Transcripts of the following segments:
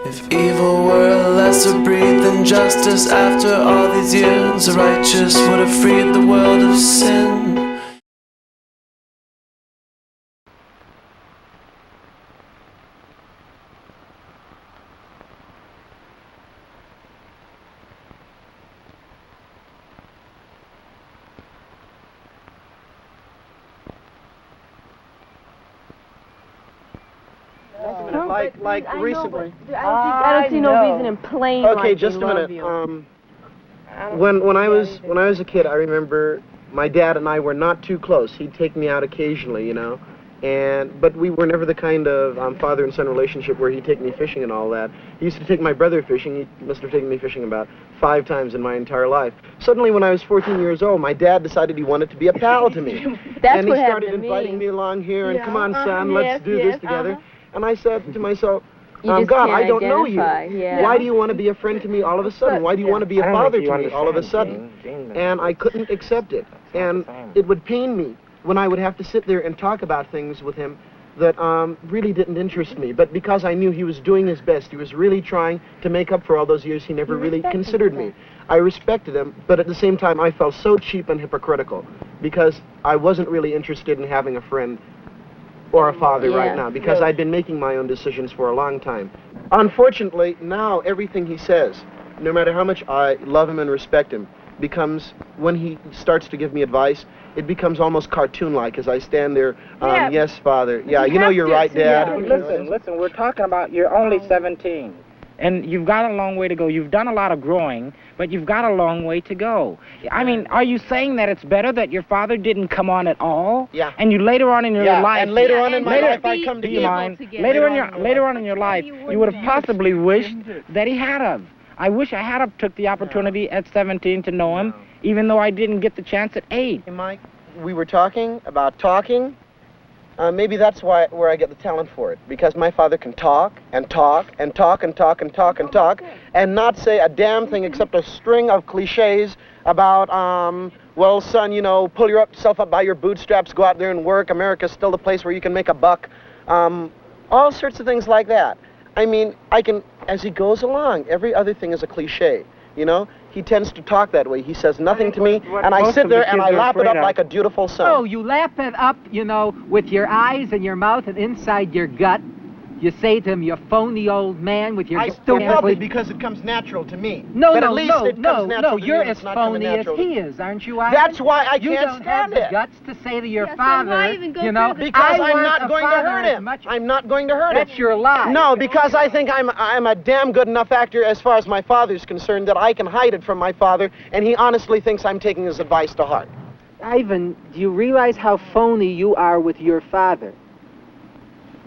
If evil were a lesser breed than justice, after all these years, the righteous would have freed the world of sin. Like recently. I don't see no reason in playing. Okay, just a minute. When I was a kid, I remember my dad and I were not too close. He'd take me out occasionally, you know, but we were never the kind of father and son relationship where he'd take me fishing and all that. He used to take my brother fishing. He must have taken me fishing about 5 times in my entire life. Suddenly, when I was 14 years old, my dad decided he wanted to be a pal to me. That's and he started inviting me along here and come on, son, let's do this together. And I said to myself, God, I don't know you. Yeah. Why do you want to be a friend to me all of a sudden? Why do you want to be a father to me all of a sudden? And I couldn't accept it. And it would pain me when I would have to sit there and talk about things with him that really didn't interest me. But because I knew he was doing his best, he was really trying to make up for all those years he never really considered me. I respected him, but at the same time I felt so cheap and hypocritical because I wasn't really interested in having a friend or a father right now, because I'd been making my own decisions for a long time. Unfortunately, now everything he says, no matter how much I love him and respect him, becomes, when he starts to give me advice, it becomes almost cartoon-like as I stand there, yes, Father, yeah, you know you're right, Dad. Listen, we're talking about you're only 17. And you've got a long way to go. You've done a lot of growing, but you've got a long way to go. I mean, are you saying that it's better that your father didn't come on at all? Yeah. And you later on in your life... and later on in my life I come to you. Later on in your life, you would have possibly wished that he had of. I wish I had took the opportunity at 17 to know him, even though I didn't get the chance at 8. Hey, Mike, we were talking about talking. Maybe that's where I get the talent for it, because my father can talk and talk and talk and talk and talk and talk and not say a damn thing except a string of cliches about, well, son, you know, pull yourself up by your bootstraps, go out there and work. America's still the place where you can make a buck. All sorts of things like that. I mean, as he goes along, every other thing is a cliche, you know? He tends to talk that way. He says nothing to me, and I sit there and I lap it up like a dutiful son. Oh, you lap it up, you know, with your eyes and your mouth and inside your gut. You say to him, you phony old man with your stupid... I help it because it comes natural to me. No, but at least it comes natural to you're me, as phony as he is, aren't you, Ivan? That's why I can't stand it. You don't have the guts to say to your father, you know, because I'm not going to hurt him. I'm not going to hurt him. That's your lie. No, because I think I'm a damn good enough actor as far as my father's concerned that I can hide it from my father, and he honestly thinks I'm taking his advice to heart. Ivan, do you realize how phony you are with your father?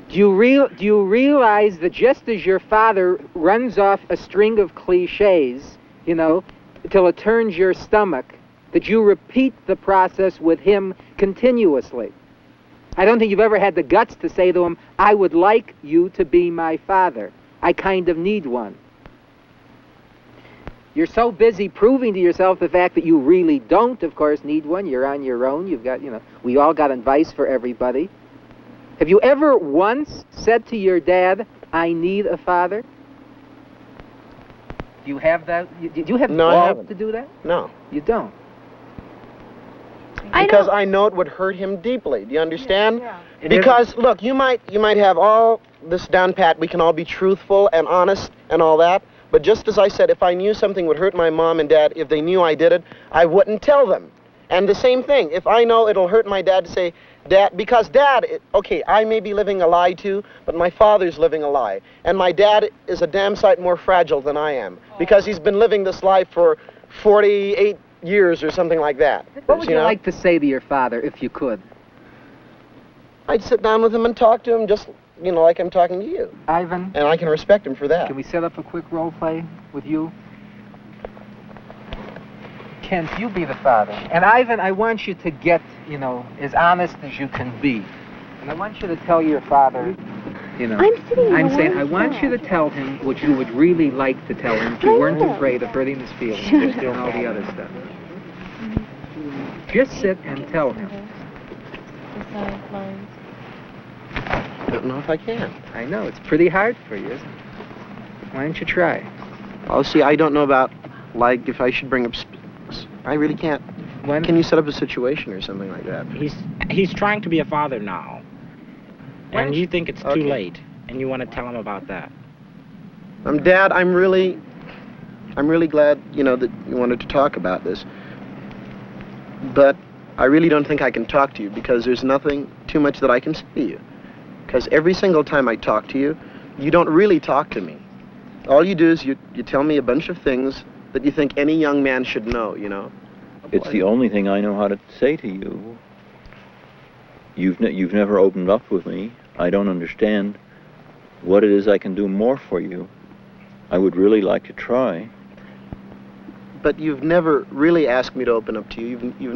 Do you realize that just as your father runs off a string of cliches, you know, till it turns your stomach, that you repeat the process with him continuously? I don't think you've ever had the guts to say to him, I would like you to be my father. I kind of need one. You're so busy proving to yourself the fact that you really don't, of course, need one. You're on your own. You've got, you know, we all got advice for everybody. Have you ever once said to your dad, I need a father? Do you have that? Do you have the balls to do that? No. You don't? Because I know it would hurt him deeply. Do you understand? Yeah. Because, look, you might have all this down pat. We can all be truthful and honest and all that. But just as I said, if I knew something would hurt my mom and dad, if they knew I did it, I wouldn't tell them. And the same thing, if I know it'll hurt my dad to say, Dad, because Dad, okay, I may be living a lie too, but my father's living a lie. And my dad is a damn sight more fragile than I am, because he's been living this life for 48 years or something like that. What would you like to say to your father, if you could? I'd sit down with him and talk to him just, you know, like I'm talking to you. Ivan? And I can respect him for that. Can we set up a quick role play with you? Kent, you be the father. And Ivan, I want you to get, you know, as honest as you can be. And I want you to tell your father, you know... I'm saying, I want you to tell him what you would really like to tell him if you weren't afraid of hurting his feelings and all the other stuff. Just sit and tell him. I don't know if I can. I know, it's pretty hard for you, isn't it? Why don't you try? Oh, see, I don't know about, like, if I should bring up... I really can't. When? Can you set up a situation or something like that? He's trying to be a father now. And you think it's too Okay. late, and you want to tell him about that. Dad, I'm really glad, you know, that you wanted to talk about this. But I really don't think I can talk to you because there's nothing too much that I can say to you. Because every single time I talk to you, you don't really talk to me. All you do is you tell me a bunch of things that you think any young man should know, you know? It's the only thing I know how to say to you. You've never opened up with me. I don't understand what it is I can do more for you. I would really like to try. But you've never really asked me to open up to you. You've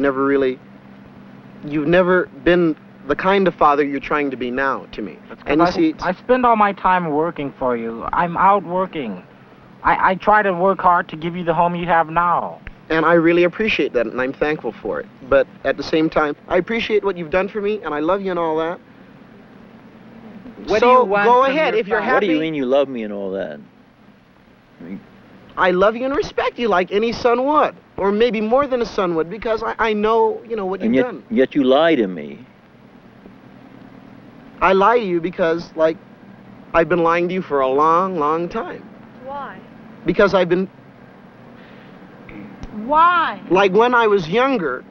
never been the kind of father you're trying to be now to me. And you see, I spend all my time working for you. I'm out working. I try to work hard to give you the home you have now. and I really appreciate that, and I'm thankful for it. But at the same time, I appreciate what you've done for me, and I love you and all that. What so do you want go from ahead your if you're father? happy. What do you mean you love me and all that? I mean, I love you and respect you like any son would, or maybe more than a son would, because I know, you know, what you've done. Yet you lie to me. I lie to you because, like, I've been lying to you for a long, long time. Why? Because I've been, Why? like, when I was younger,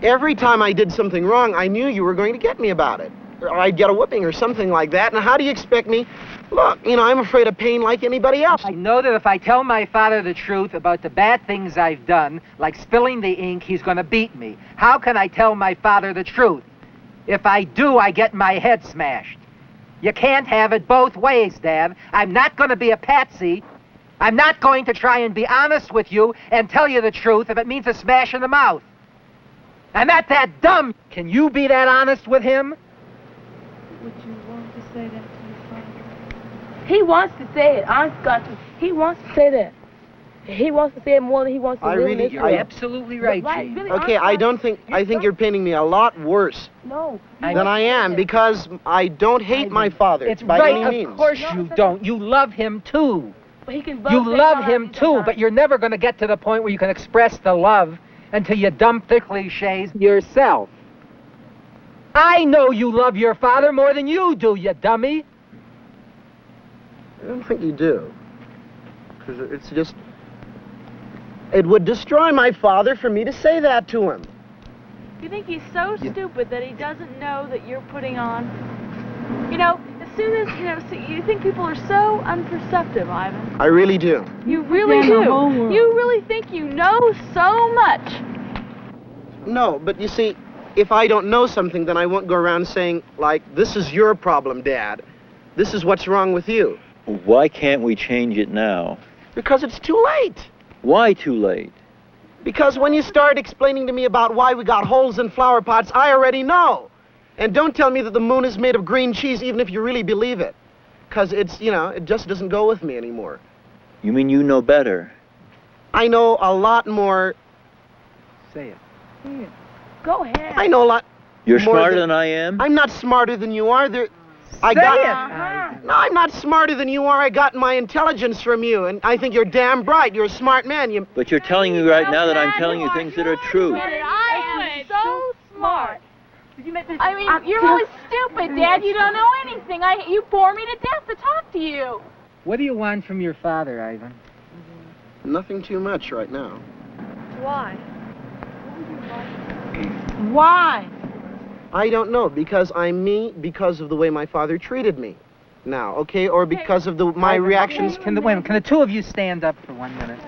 every time I did something wrong, I knew you were going to get me about it. Or I'd get a whipping or something like that. And how do you expect me? Look, you know, I'm afraid of pain like anybody else. I know that if I tell my father the truth about the bad things I've done, like spilling the ink, he's going to beat me. How can I tell my father the truth? If I do, I get my head smashed. You can't have it both ways, Dad. I'm not going to be a patsy. I'm not going to try and be honest with you and tell you the truth if it means a smash in the mouth. I'm not that dumb. Can you be that honest with him? Would you want to say that to your father? He wants to say it. Honest God, he wants to say that. He wants to say it more than he wants to I live really- in this You're world. absolutely right, Right, Gene. really, Okay, honest I God, don't think, I think you're painting me a lot worse No. than I am, because I don't hate my father It's by right, any of means. course No, you it's don't. You love him too. But he can You both say love God him and too, sometimes. but you're never going to get to the point where you can express the love until you dump the cliches yourself. I know you love your father more than you do, you dummy. I don't think you do. Because it's just... It would destroy my father for me to say that to him. You think he's so stupid that he doesn't know that you're putting on? You know, as soon as, you know, you think people are so unperceptive, Ivan. I really do. You really do. You really think you know so much. No, but you see, if I don't know something, then I won't go around saying, like, this is your problem, Dad. This is what's wrong with you. Why can't we change it now? Because it's too late. Why too late? Because when you start explaining to me about why we got holes in flower pots, I already know. And don't tell me that the moon is made of green cheese, even if you really believe it. Because it's, you know, it just doesn't go with me anymore. You mean you know better? I know a lot more. Say it. Go ahead. I know a lot. You're more smarter than I am? I'm not smarter than you are. Say got. it. No, I'm not smarter than you are. I got my intelligence from you, and I think you're damn bright. You're a smart man. But you're telling me right now that I'm telling you things that are true. I am so smart. I mean, You're really stupid, Dad. You don't know anything. You bore me to death to talk to you. What do you want from your father, Ivan? Nothing too much right now. why? Why? I don't know, because I'm me because of the way my father treated me. Now, okay, or because of my reactions. Can the two of you stand up for 1 minute?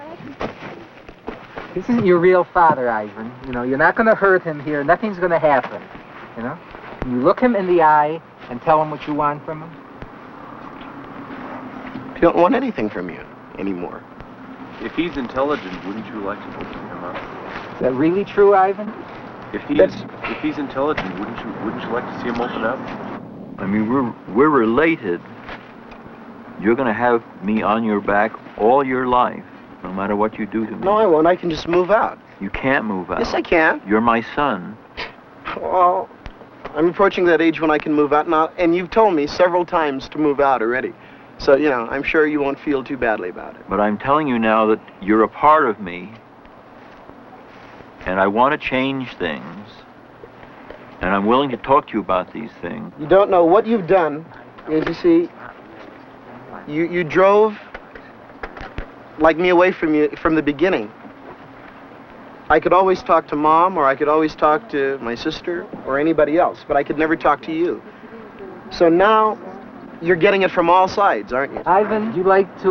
This isn't your real father, Ivan. You know, you're not going to hurt him here. Nothing's going to happen. You know? You look him in the eye and tell him what you want from him. I don't want anything from you anymore. If he's intelligent, wouldn't you like to open him up? Is that really true, Ivan? If he's intelligent, wouldn't you like to see him open up? I mean, we're related. You're going to have me on your back all your life, no matter what you do to me. No, I won't. I can just move out. You can't move out. Yes, I can. You're my son. Well, I'm approaching that age when I can move out now, and you've told me several times to move out already. So, you know, I'm sure you won't feel too badly about it. But I'm telling you now that you're a part of me, and I want to change things, and I'm willing to talk to you about these things. You don't know what you've done is, you see, you drove like me away from you from the beginning. I could always talk to Mom, or I could always talk to my sister or anybody else, but I could never talk to you. So now you're getting it from all sides, aren't you? Ivan, would you like to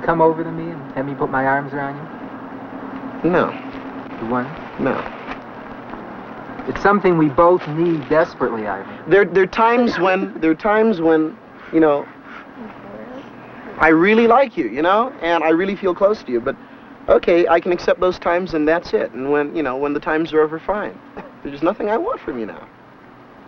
come over to me and have me put my arms around you? No. You want? No. It's something we both need desperately, Ivan. There are times when, you know, I really like you, you know, and I really feel close to you, but okay, I can accept those times and that's it. And when, you know, when the times are over, fine. There's nothing I want from you now.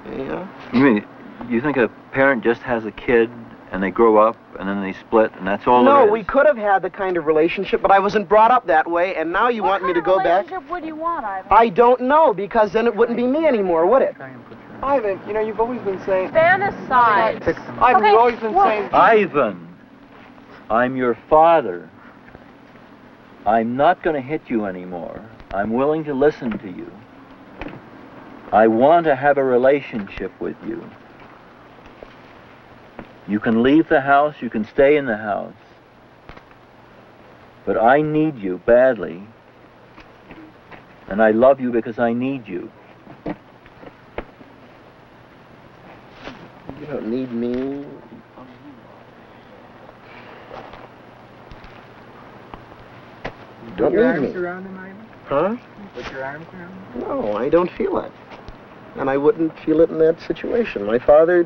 You know? You mean, you think a parent just has a kid and they grow up and then they split and that's all there is? No, we could have had the kind of relationship, but I wasn't brought up that way, and now you want me to go back? What kind of relationship would you want, Ivan? I don't know, because then it wouldn't be me anymore, would it? Ivan, you know, you've always been saying... Fantasize. Ivan, you've always been saying... Ivan, I'm your father. I'm not going to hit you anymore. I'm willing to listen to you. I want to have a relationship with you. You can leave the house, you can stay in the house. But I need you badly. And I love you because I need you. You don't need me. You don't need me. Around him, Ivan? Huh? Put your arms around him? No, I don't feel it. And I wouldn't feel it in that situation. My father...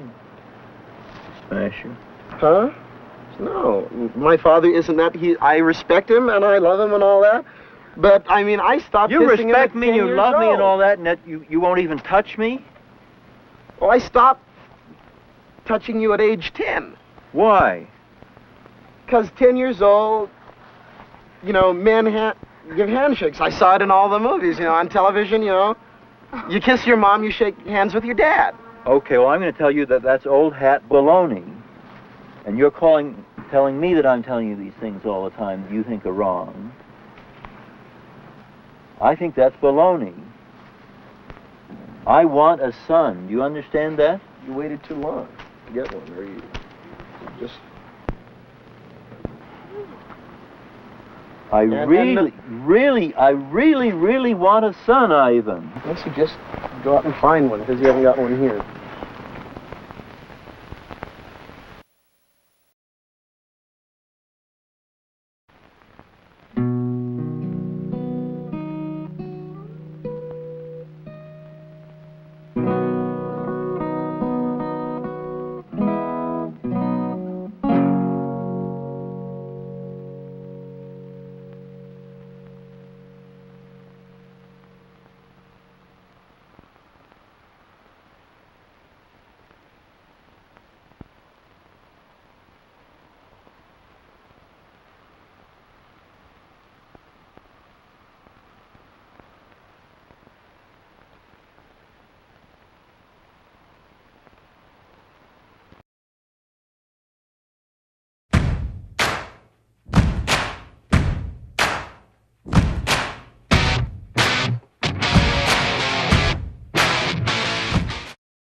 Smash you? Huh? No, my father isn't that. I respect him and I love him and all that. But, I mean, I stopped You kissing him respect at me, 10 you years love me and old. all that, and that you won't even touch me? Well, I stopped touching you at age 10. Why? Because 10 years old, you know, men give handshakes. I saw it in all the movies, you know, on television, you know. You kiss your mom, you shake hands with your dad. Okay, well, I'm going to tell you that that's old hat baloney. And you're telling me that I'm telling you these things all the time that you think are wrong. I think that's baloney. I want a son. Do you understand that? You waited too long to get one, or you just... I really want a son, Ivan. Unless you just go out and find one, because you haven't got one here.